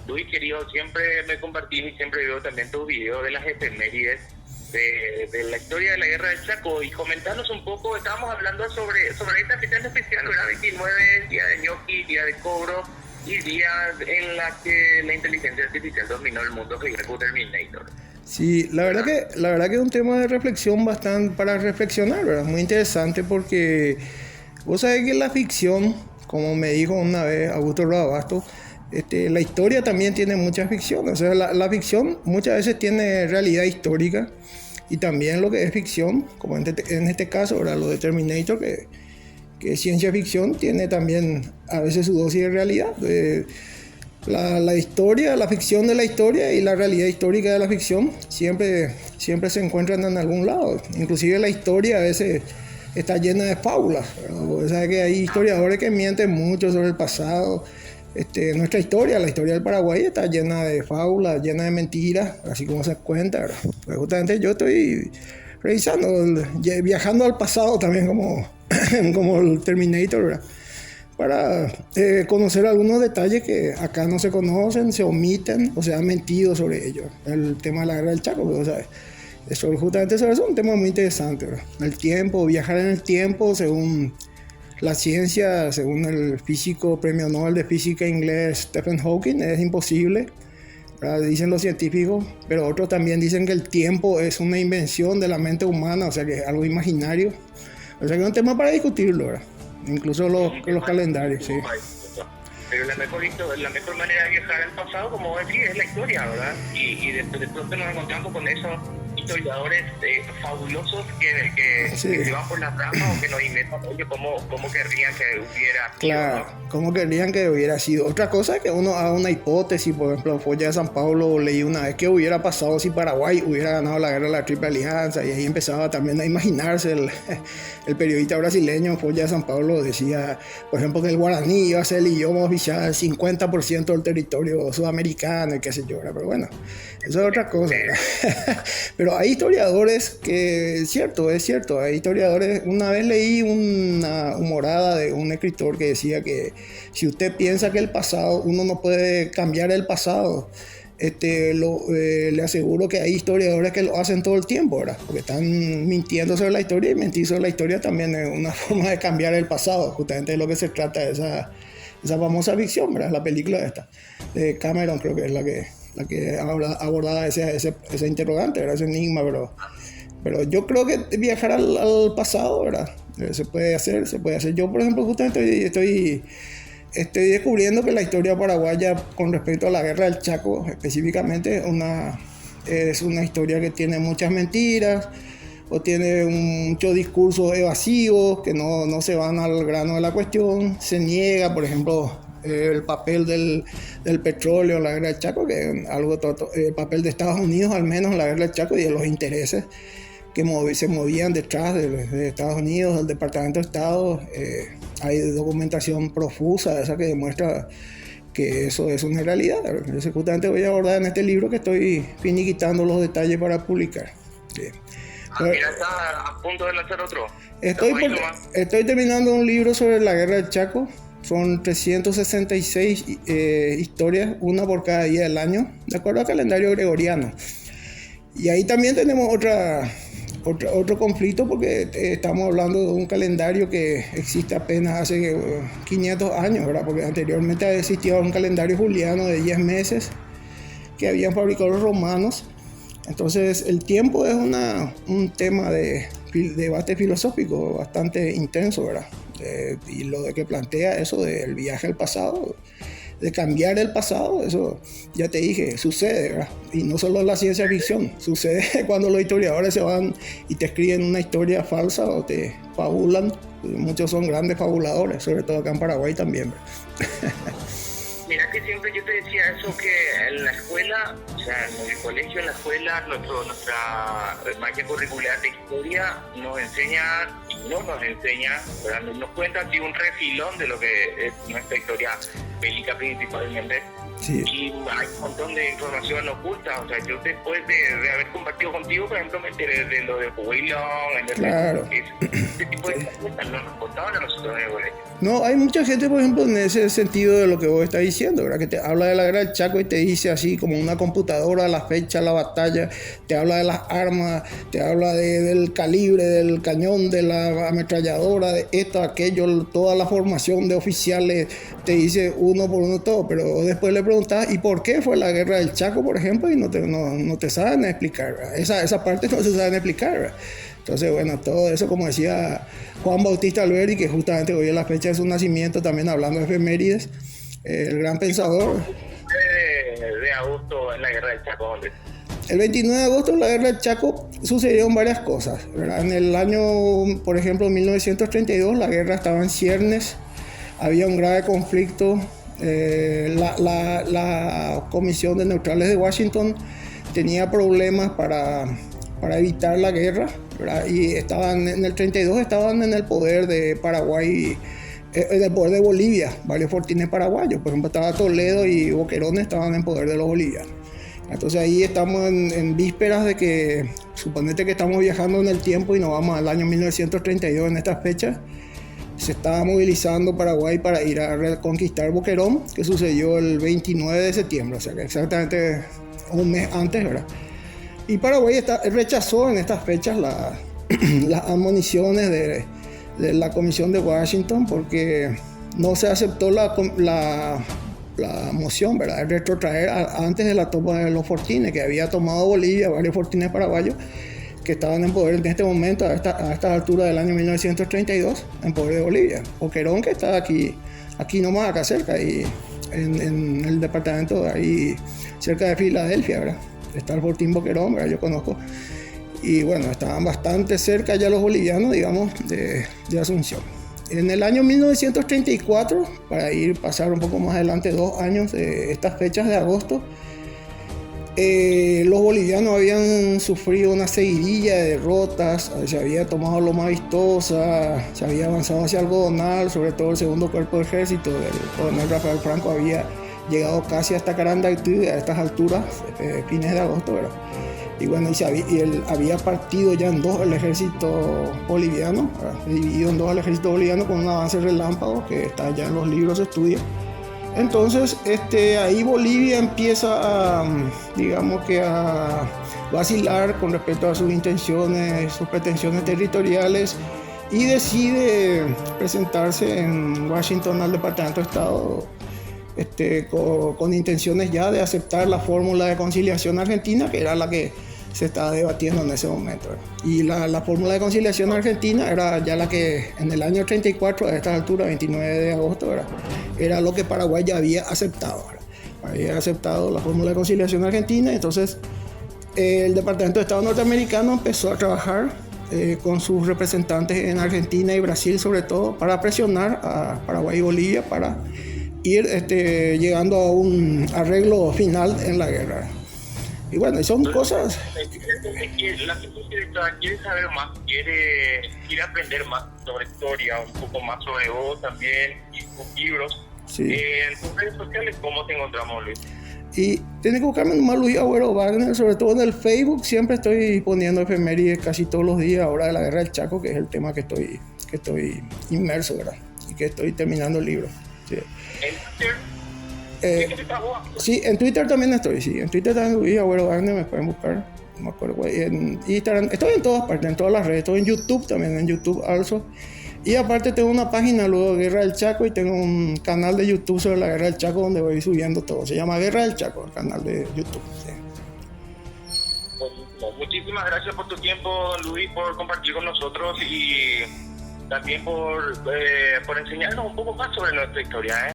Luis, querido, siempre me compartís y siempre veo también tus videos de las efemérides de la historia de la Guerra del Chaco, y comentarnos un poco. Estábamos hablando sobre esta fecha en especial, ¿verdad? 29, día de ñoqui, día de cobro, y día en la que la inteligencia artificial dominó el mundo, que es Terminator. Sí, la verdad que es un tema de reflexión bastante para reflexionar, ¿verdad? Muy interesante porque vos sabés que la ficción, como me dijo una vez Augusto Rodabasto, la historia también tiene mucha ficción. O sea, la ficción muchas veces tiene realidad histórica, y también lo que es ficción, como en este caso, ¿verdad? Lo de Terminator, que es ciencia ficción, tiene también a veces su dosis de realidad. La historia, la ficción de la historia y la realidad histórica de la ficción siempre se encuentran en algún lado. Inclusive la historia a veces está llena de fábulas, ¿verdad? Porque sabes que hay historiadores que mienten mucho sobre el pasado. Nuestra historia, la historia del Paraguay, está llena de fábulas, llena de mentiras, así como se cuenta, ¿verdad? Pues justamente yo estoy revisando, viajando al pasado también como, como el Terminator, ¿verdad? Para conocer algunos detalles que acá no se conocen, se omiten o se han mentido sobre ellos. El tema de la guerra del Chaco, pero, ¿sabes? Justamente sobre eso es un tema muy interesante, ¿verdad? El tiempo, viajar en el tiempo según la ciencia, según el físico premio Nobel de física inglés Stephen Hawking, es imposible, ¿verdad? Dicen los científicos, pero otros también dicen que el tiempo es una invención de la mente humana, o sea que es algo imaginario. O sea que es un tema para discutirlo, ¿verdad? Incluso los calendarios, sí. Pero la mejor manera de viajar al pasado, como vos decís, es la historia, ¿verdad? Y de pronto nos encontramos con esos historiadores fabulosos que Sí. se van por las ramas, o que nos inventan, oye, cómo querrían que hubiera sido, Claro, ¿no? ¿cómo querrían que hubiera sido? Otra cosa es que uno haga una hipótesis. Por ejemplo, Folla de San Pablo leí una vez que hubiera pasado si Paraguay hubiera ganado la guerra de la Triple Alianza, y ahí empezaba también a imaginarse el periodista brasileño Folla de San Pablo decía, por ejemplo, que el guaraní iba a ser el idioma oficial 50% del territorio sudamericano y qué sé yo, ¿verdad? Pero bueno, eso es otra cosa, ¿verdad? Pero hay historiadores que, es cierto, hay historiadores. Una vez leí una humorada de un escritor que decía que si usted piensa que el pasado, uno no puede cambiar el pasado, le aseguro que hay historiadores que lo hacen todo el tiempo, ¿verdad? Porque están mintiendo sobre la historia, y mentir sobre la historia también es una forma de cambiar el pasado. Justamente de lo que se trata de esa famosa ficción, ¿verdad? La película esta de Cameron, creo que es la que abordaba ese interrogante, ¿verdad? Ese enigma, pero yo creo que viajar al pasado, ¿verdad? Se puede hacer. Yo, por ejemplo, justamente estoy descubriendo que la historia paraguaya con respecto a la guerra del Chaco específicamente es una historia que tiene muchas mentiras, o tiene muchos discursos evasivos que no se van al grano de la cuestión. Se niega, por ejemplo, el papel del petróleo en la guerra del Chaco, que es algo el papel de Estados Unidos al menos en la guerra del Chaco, y de los intereses que se movían detrás de Estados Unidos, del Departamento de Estado. Hay documentación profusa esa que demuestra que eso es una realidad. Entonces, justamente voy a abordar en este libro que estoy finiquitando los detalles para publicar. Sí. Mira, está a punto de lanzar otro. Estoy terminando un libro sobre la guerra del Chaco. Son 366 historias, una por cada día del año, de acuerdo al calendario gregoriano. Y ahí también tenemos otro conflicto, porque estamos hablando de un calendario que existe apenas hace 500 años, ¿verdad? Porque anteriormente existía un calendario juliano de 10 meses que habían fabricado los romanos. Entonces el tiempo es un tema de debate filosófico bastante intenso, ¿verdad? Y lo de que plantea eso del viaje al pasado, de cambiar el pasado, eso ya te dije, sucede, ¿verdad? Y no solo en la ciencia ficción, sucede cuando los historiadores se van y te escriben una historia falsa o te fabulan. Muchos son grandes fabuladores, sobre todo acá en Paraguay también, ¿verdad? Mira que siempre yo te decía eso, que en la escuela, o sea, en el colegio, en la escuela, nuestra malla curricular de historia no nos enseña, ¿verdad? Nos cuenta así un refilón de lo que es nuestra historia bélica principalmente, Sí. Y hay un montón de información oculta. O sea, yo después de haber compartido contigo, por ejemplo, me enteré de lo de Huilón, Claro. ese tipo de cosas no nos contaban a nosotros en el colegio. No, hay mucha gente, por ejemplo, en ese sentido de lo que vos estás diciendo, ¿verdad? Que te habla de la guerra del Chaco y te dice así como una computadora, la fecha, la batalla, te habla de las armas, te habla del calibre, del cañón, de la ametralladora, de esto, aquello, toda la formación de oficiales, te dice uno por uno todo, pero después le preguntas, ¿y por qué fue la guerra del Chaco, por ejemplo? Y no te saben explicar, ¿verdad? Esa parte no se saben explicar, ¿verdad? Entonces, bueno, todo eso, como decía Juan Bautista Alberdi, que justamente hoy es la fecha de su nacimiento, también hablando de efemérides, el gran pensador. De agosto en la guerra del Chaco, ¿dónde? El 29 de agosto en la guerra del Chaco sucedieron varias cosas, ¿verdad? En el año, por ejemplo, 1932, la guerra estaba en ciernes, había un grave conflicto. La Comisión de Neutrales de Washington tenía problemas para evitar la guerra, ¿verdad? Y en el 32 estaban en el poder de Paraguay, en el poder de Bolivia, varios fortines paraguayos. Por ejemplo, estaba Toledo y Boquerón estaban en poder de los bolivianos. Entonces ahí estamos en vísperas de que, suponete que estamos viajando en el tiempo y nos vamos al año 1932 en estas fechas. Se estaba movilizando Paraguay para ir a reconquistar Boquerón, que sucedió el 29 de septiembre, o sea que exactamente un mes antes, ¿verdad? Y Paraguay rechazó en estas fechas las admoniciones de la Comisión de Washington porque no se aceptó la moción, ¿verdad? De retrotraer antes de la toma de los fortines que había tomado Bolivia, varios fortines paraguayos que estaban en poder en este momento, a esta altura del año 1932, en poder de Bolivia. Boquerón, que está aquí nomás, acá cerca, y en el departamento de ahí, cerca de Filadelfia, ¿verdad? Está el fortín Boquerón, ¿verdad? Yo conozco. Y bueno, estaban bastante cerca ya los bolivianos, digamos, de Asunción. En el año 1934, para pasar un poco más adelante, 2 años de estas fechas de agosto, los bolivianos habían sufrido una seguidilla de derrotas, se había tomado Loma Vistosa, se había avanzado hacia Algodonal, sobre todo el segundo cuerpo de ejército del coronel Rafael Franco había llegado casi hasta Carandaitú a estas alturas, fines de agosto, ¿verdad? Y bueno, él había partido ya en 2 el ejército boliviano, ¿verdad? Dividido en 2 el ejército boliviano con un avance relámpago que está ya en los libros de estudio. Entonces, ahí Bolivia empieza digamos que a vacilar con respecto a sus intenciones, sus pretensiones territoriales y decide presentarse en Washington al Departamento de Estado con intenciones ya de aceptar la fórmula de conciliación argentina, que era la que se estaba debatiendo en ese momento, ¿verdad? Y la fórmula de conciliación argentina era ya la que en el año 34, a esta altura, 29 de agosto, ¿verdad? Era lo que Paraguay ya había aceptado, ¿verdad? Había aceptado la fórmula de conciliación argentina. Entonces el Departamento de Estado norteamericano empezó a trabajar con sus representantes en Argentina y Brasil, sobre todo, para presionar a Paraguay y Bolivia para ir llegando a un arreglo final en la guerra. Y bueno, son cosas... La gente quiere saber más, quiere aprender más sobre historia, un poco más sobre vos también, y tus libros. Sí. En tus redes sociales, ¿cómo te encontramos, Luis? Y tienes que buscarme nomás Luis Agüero Wagner, sobre todo en el Facebook. Siempre estoy poniendo efemérides casi todos los días, ahora de la guerra del Chaco, que es el tema que estoy inmerso, ¿verdad? Y que estoy terminando el libro. Sí. ¿En Twitter? Sí, en Twitter también estoy, sí. En Twitter también Luis Agüero Wagner, me pueden buscar. No me acuerdo, en Instagram, estoy en todas partes, en todas las redes, estoy en YouTube también, en YouTube also. Y aparte tengo una página luego de Guerra del Chaco y tengo un canal de YouTube sobre la Guerra del Chaco donde voy subiendo todo. Se llama Guerra del Chaco, el canal de YouTube. Sí. Muchísimas gracias por tu tiempo, Luis, por compartir con nosotros y también por enseñarnos un poco más sobre nuestra historia, ¿eh?